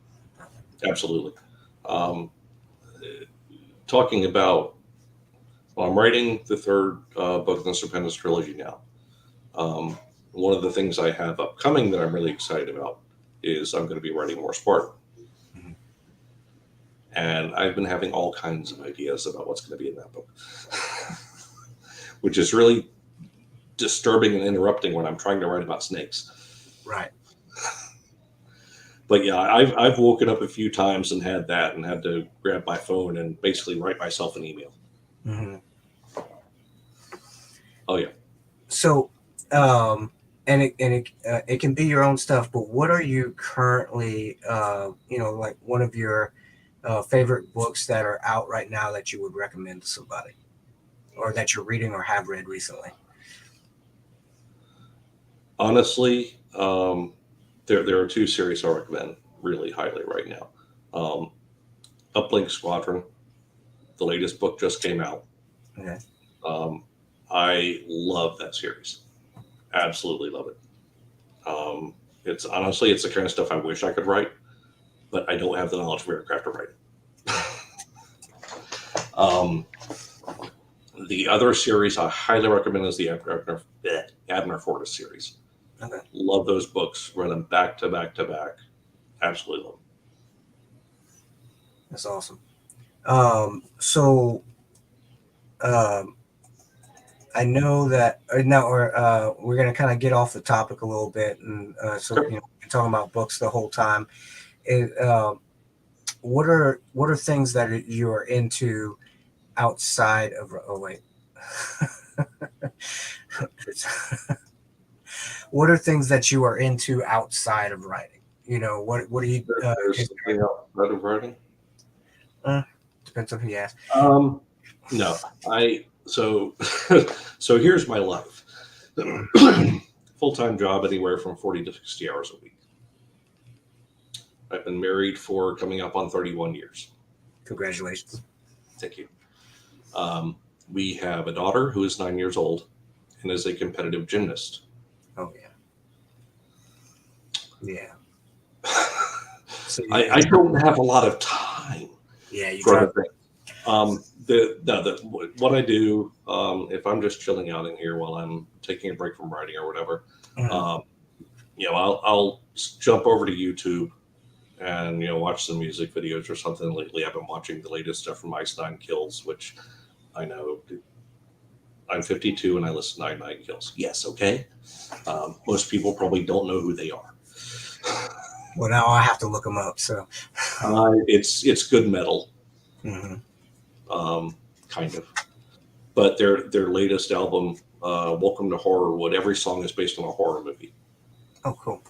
absolutely. Um, Talking about, well, I'm writing the third book in the Serpentis trilogy now. Um, One of the things I have upcoming that I'm really excited about is I'm going to be writing more Spartan. Mhm. And I've been having all kinds of ideas about what's going to be in that book, which is really disturbing and interrupting when I'm trying to write about snakes. Right. But yeah, I've woken up a few times and had that and had to grab my phone and basically write myself an email. Hmm. Oh yeah. So, it can be your own stuff, but what are you currently, like one of your favorite books that are out right now that you would recommend to somebody, or that you're reading or have read recently? Honestly, there are two series I recommend really highly right now. Um, Uplink Squadron, the latest book just came out. Okay. Um, I love that series. Absolutely love it. It's honestly, it's the kind of stuff I wish I could write, but I don't have the knowledge of aircraft to write it. The other series I highly recommend is the Abner Fortis series. Okay. Love those books. Read them back to back to back. Absolutely love them. That's awesome. So I know that now we're going to kind of get off the topic a little bit, and so Okay. we're talking about books the whole time. What are things that you're into outside of? Oh wait. What are things that you are into outside of writing? What do you? There's something outside of writing. Depends on who you ask. No, so so here's my life. Full-time job, anywhere from 40 to 60 hours a week. I've been married for coming up on 31 years. Congratulations. Thank you. We have a daughter who is 9 years old and is a competitive gymnast. Oh yeah. Yeah. So I don't have a lot of time. Yeah, you for try. other things. What I do, if I'm just chilling out in here while I'm taking a break from writing or whatever, Mhm. I'll jump over to YouTube and watch some music videos or something. Lately, I've been watching the latest stuff from Ice Nine Kills, which I know I'm 52 and I listen to Nine Kills. Yes, okay. Most people probably don't know who they are. Well, now I have to look them up. So. It's good metal, Mhm. kind of. But their latest album, Welcome to Horrorwood, every song is based on a horror movie. Oh, cool.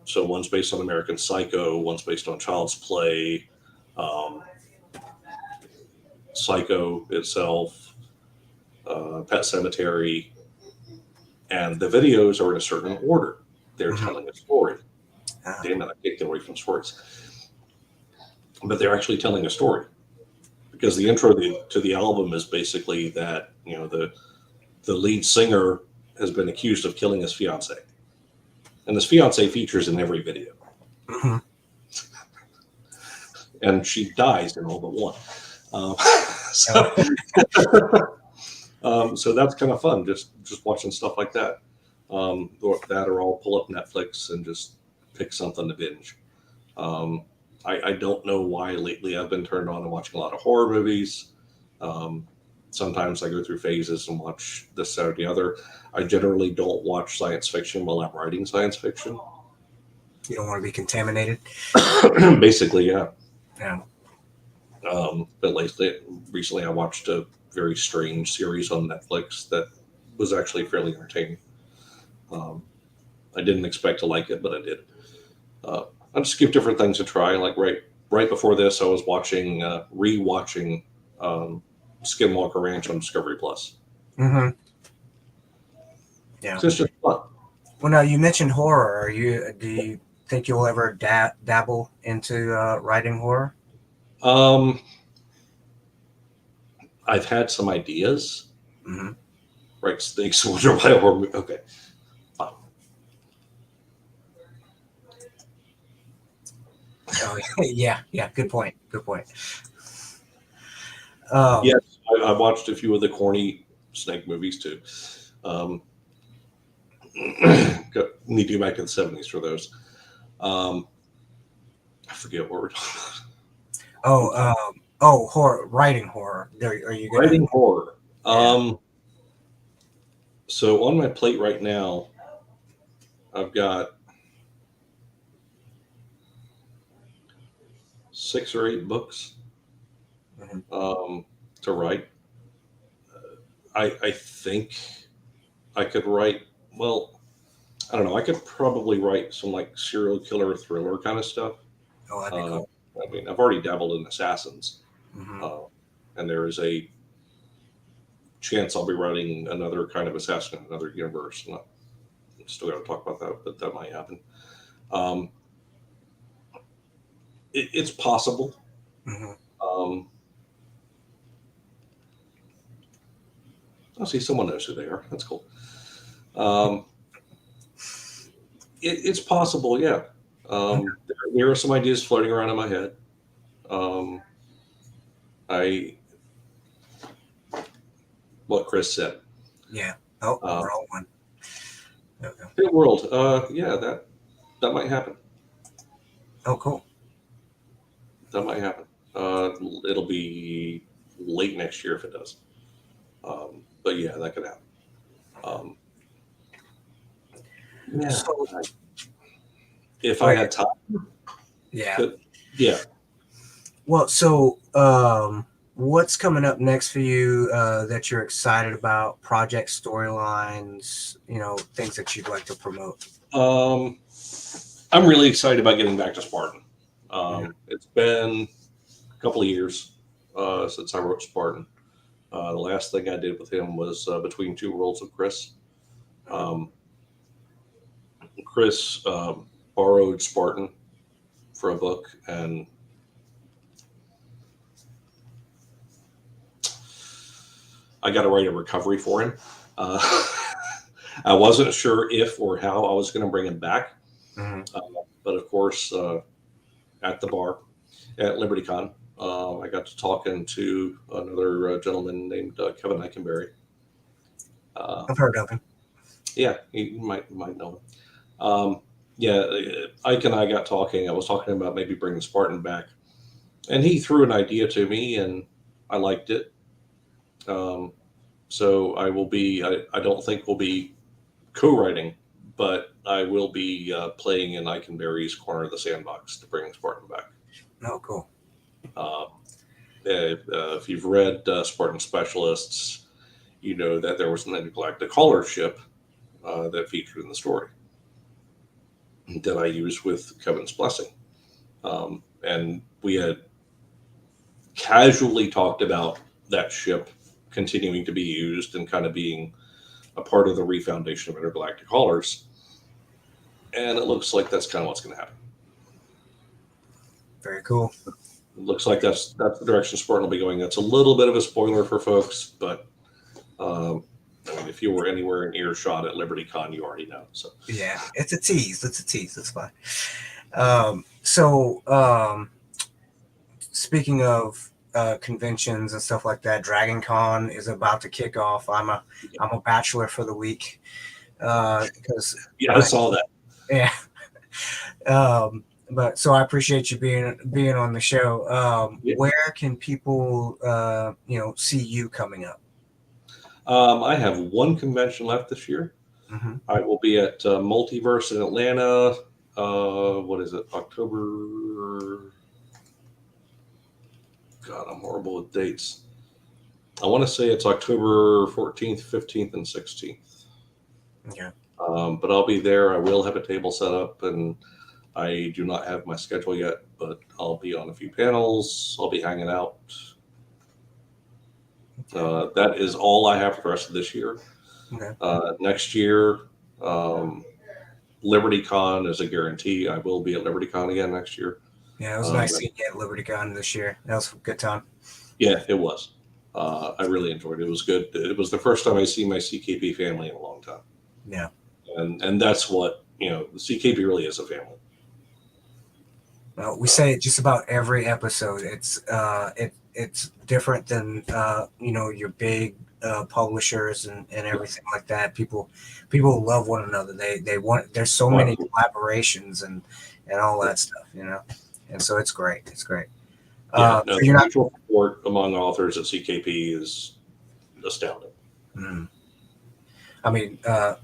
So one's based on American Psycho, one's based on Child's Play, Psycho itself, Pet Cemetery, and the videos are in a certain order. They're Mhm. telling a story. Ah. Damn it, I can't get away from stories. But they're actually telling a story. Because the intro to the album is basically that, the lead singer has been accused of killing his fiance. And his fiance features in every video. Mhm. And she dies in all but one. Um, so that's kind of fun, just watching stuff like that. Or that, or I'll pull up Netflix and just pick something to binge. I don't know why lately I've been turned on to watching a lot of horror movies. Sometimes I go through phases and watch this, that, or the other. I generally don't watch science fiction while I'm writing science fiction. You don't want to be contaminated. Basically, yeah. Yeah. But recently I watched a very strange series on Netflix that was actually fairly entertaining. I didn't expect to like it, but I did. I just give different things a try. Like right before this, I was rewatching Skinwalker Ranch on Discovery Plus. Mm-hmm. Yeah. So it's just fun. Well, now you mentioned horror. Do you think you'll ever dabble into writing horror? I've had some ideas. Mm-hmm. Right, Snakes Wonder Why horror movie. Okay, fine. Oh, yeah. Good point. Yes, I watched a few of the corny snake movies too. Need to go back in the 70s for those. I forget what we're talking about. Horror. Writing horror. Are you gonna? Writing horror. Yeah. So on my plate right now, I've got 6 or 8 books Mm-hmm. to write. I think I could write. Well, I don't know. I could probably write some like serial killer thriller kind of stuff. Oh, that'd be Uh, cool. I mean, I've already dabbled in assassins, Mm-hmm. uh, and there is a chance I'll be writing another kind of assassin in another universe. I'm still got to talk about that, but that might happen. Um, it's possible. Mm-hmm. Um, I'll see someone knows who they are. That's cool. Um, it's possible, yeah. There are some ideas floating around in my head. Um, I what Chris said. Yeah. Oh, Uh, wrong one. Okay. Pit World. Yeah, that might happen. Oh, cool. That might happen. It'll be late next year if it does. But yeah, that could happen. Um, yeah, So, if oh I yeah, had time, yeah. could, yeah. Well, so what's coming up next for you that you're excited about? Project storylines, things that you'd like to promote. Um, I'm really excited about getting back to Spartan. Yeah. It's been a couple of years since I wrote Spartan. The last thing I did with him was Between Two Worlds with Chris. Um, Chris borrowed Spartan for a book, and I got to write a recovery for him. Uh, I wasn't sure if or how I was going to bring him back, Mm-hmm. but of course, at the bar at LibertyCon, I got to talking to another gentleman named Kevin Eikenberry. Uh, I've heard of him. yeah, you might know him. Yeah, Ike and I got talking. I was talking about maybe bringing Spartan back, and he threw an idea to me, and I liked it. Um, so I will be. I don't think we'll be co-writing, but I will be playing in Eikenberry's corner of the sandbox to bring Spartan back. Oh, cool. Um, if you've read Spartan Specialists, you know that there was an intergalactic hauler ship that featured in the story that I used with Kevin's blessing. And we had casually talked about that ship continuing to be used and kind of being a part of the refoundation of intergalactic haulers. And it looks like that's kind of what's going to happen. Very cool. It looks like that's the direction Spartan will be going. That's a little bit of a spoiler for folks, but I mean, if you were anywhere in earshot at LibertyCon, you already know. So Yeah, it's a tease. It's a tease. That's fine. So, speaking of conventions and stuff like that, Dragon Con is about to kick off. I'm a bachelor for the week because yeah, I saw that. yeah. But so I appreciate you being on the show. Yeah. Where can people see you coming up? I have one convention left this year. Mm-hmm. I will be at Multiverse in Atlanta. What is it? October. God, I'm horrible with dates. I want to say it's October 14th, 15th, and 16th. Yeah. But I'll be there. I will have a table set up, and I do not have my schedule yet, but I'll be on a few panels. I'll be hanging out. That is all I have for the rest of this year. Okay. Next year, LibertyCon is a guarantee. I will be at LibertyCon again next year. Yeah, it was nice seeing you at LibertyCon this year. That was a good time. Yeah, it was. I really enjoyed it. It was good. It was the first time I see my CKP family in a long time. Yeah. And that's what, the CKP really is a family. Well, we say it just about every episode. It's different than your big publishers and everything like that. People love one another. They want. There's so many collaborations and all that stuff, and so it's great. It's great. Yeah, So the you're not. mutual support among authors at CKP is astounding. Mm. I mean,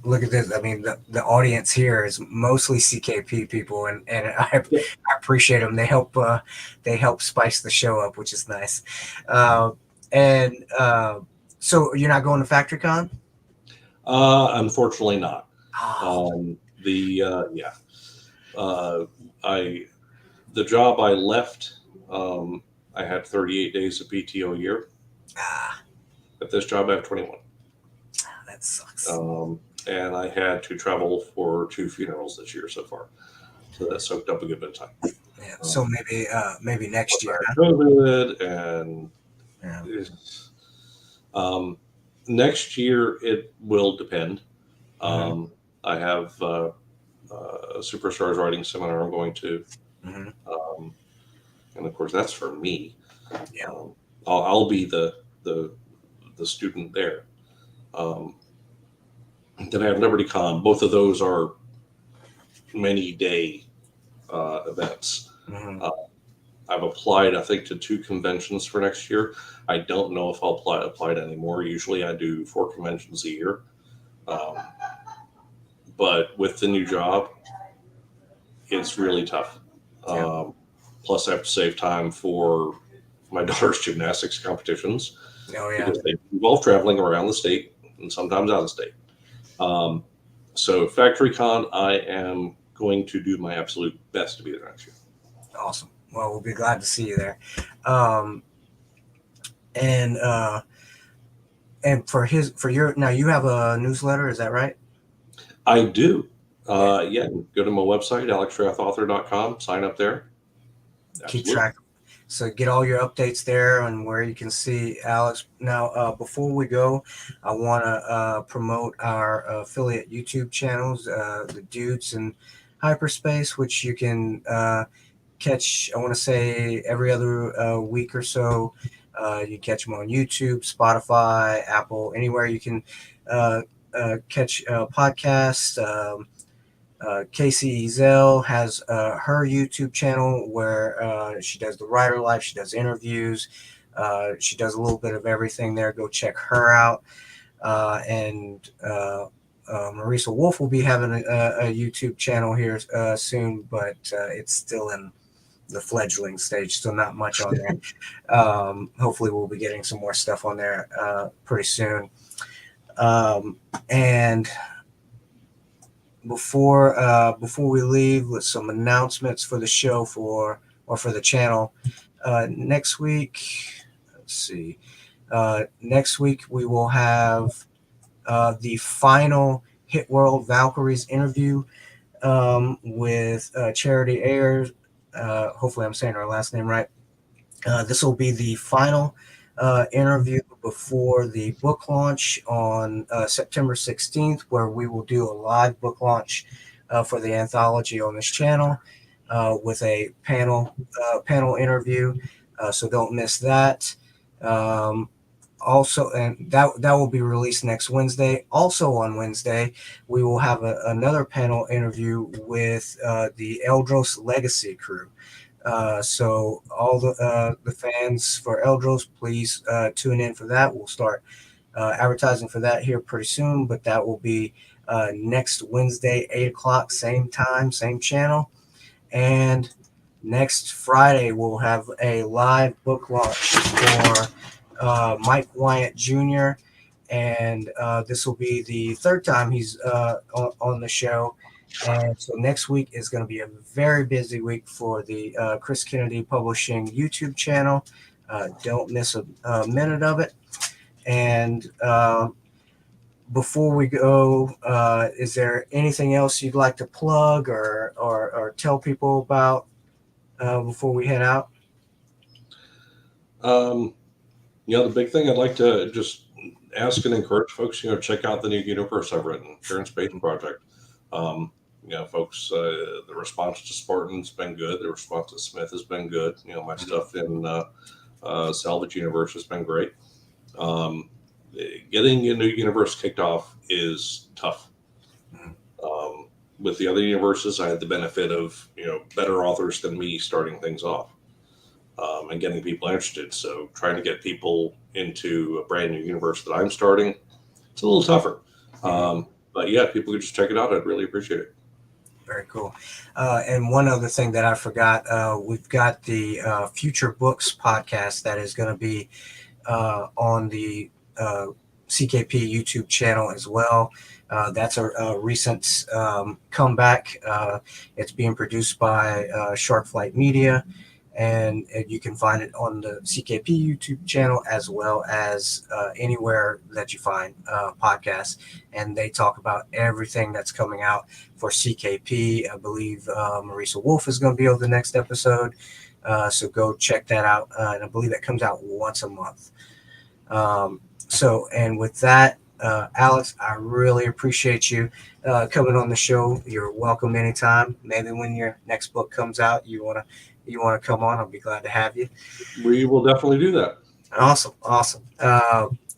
look at this. I mean, the audience here is mostly CKP people, and I appreciate them. They help spice the show up, which is nice. And so you're not going to FactoryCon? Unfortunately, not. Oh. The job I left, I had 38 days of PTO a year. At this job, I have 21. That sucks. And I had to travel for 2 funerals this year so far, so that soaked up a good bit of time. Yeah. So maybe next year. COVID and Yeah. Next year, it will depend. I have a Superstars writing seminar I'm going to. And of course, that's for me. Yeah. I'll be the student there. Then I have LibertyCon. Both of those are many day events. I've applied, I think, to 2 conventions for next year. I don't know if I'll apply to any more. Usually I do 4 conventions a year. But with the new job, it's really tough. Plus, I have to save time for my daughter's gymnastics competitions. Oh, yeah. Because they involve traveling around the state and sometimes out of state. So FactoryCon, I am going to do my absolute best to be there next year. Awesome. Well, we'll be glad to see you there. And for your now, you have a newsletter, is that right? I do. Yeah, go to my website, alexrathauthor.com, sign up there. Keep track. So get all your updates there and where you can see Alex. Now, before we go, I want to promote our affiliate YouTube channels, the Dudes in Hyperspace, which you can catch, I want to say, every other week or so. You catch them on YouTube, Spotify, Apple, anywhere you can catch podcasts. Casey Zell has her YouTube channel where she does the writer life, she does interviews, she does a little bit of everything there. Go check her out. And Marisa Wolf will be having a YouTube channel here soon, but it's still in the fledgling stage, still not much on there. Hopefully we'll be getting some more stuff on there pretty soon. And before we leave, with some announcements for the show for the channel. Next week, let's see. Next week we will have the final Hit World Valkyries interview with Charity Ayers. Hopefully I'm saying her last name right. This will be the final interview before the book launch on September 16th, where we will do a live book launch for the anthology on this channel with a panel interview. So don't miss that. Also, and that will be released next Wednesday. Also on Wednesday, we will have another panel interview with the Eldros Legacy crew. So all the fans for Eldros, please tune in for that. We'll start advertising for that here pretty soon, but that will be next Wednesday, 8 o'clock, same time, same channel. And next Friday, we'll have a live book launch for Mike Wyatt Jr. And this will be the 3rd time he's on the show. And so next week is going to be a very busy week for the Chris Kennedy Publishing YouTube channel. Don't miss a minute of it. And before we go, is there anything else you'd like to plug or tell people about before we head out? The big thing I'd like to just ask and encourage folks, check out the new universe I've written, Terran Space Project. Folks, the response to Spartan's been good. The response to Smith has been good. My stuff in Salvage Universe has been great. Getting a new universe kicked off is tough. With the other universes, I had the benefit of, better authors than me starting things off and getting people interested. So trying to get people into a brand new universe that I'm starting, it's a little tougher. But yeah, people could just check it out. I'd really appreciate it. Very cool. And one other thing that I forgot, we've got the Future Books podcast that is going to be on the CKP YouTube channel as well. That's a recent comeback. It's being produced by Shark Flight Media, and you can find it on the CKP YouTube channel as well as anywhere that you find podcasts. And they talk about everything that's coming out for CKP. I believe Marisa Wolf is going to be on the next episode. So go check that out. And I believe that comes out once a month. So, and with that, Alex, I really appreciate you coming on the show. You're welcome anytime. Maybe when your next book comes out, you wanna come on. I'll be glad to have you. We will definitely do that. Awesome, awesome.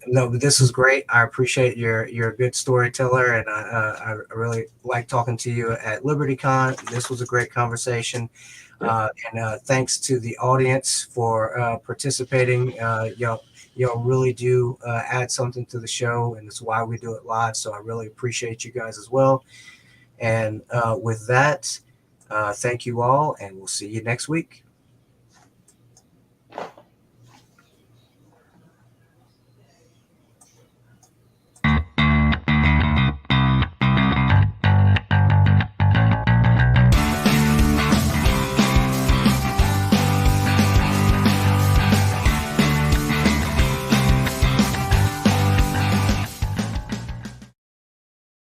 No, but this was great. I appreciate you're a good storyteller, and I really like talking to you at LibertyCon. This was a great conversation, and thanks to the audience for participating. Y'all really do add something to the show, and it's why we do it live. So I really appreciate you guys as well. And with that, thank you all, and we'll see you next week.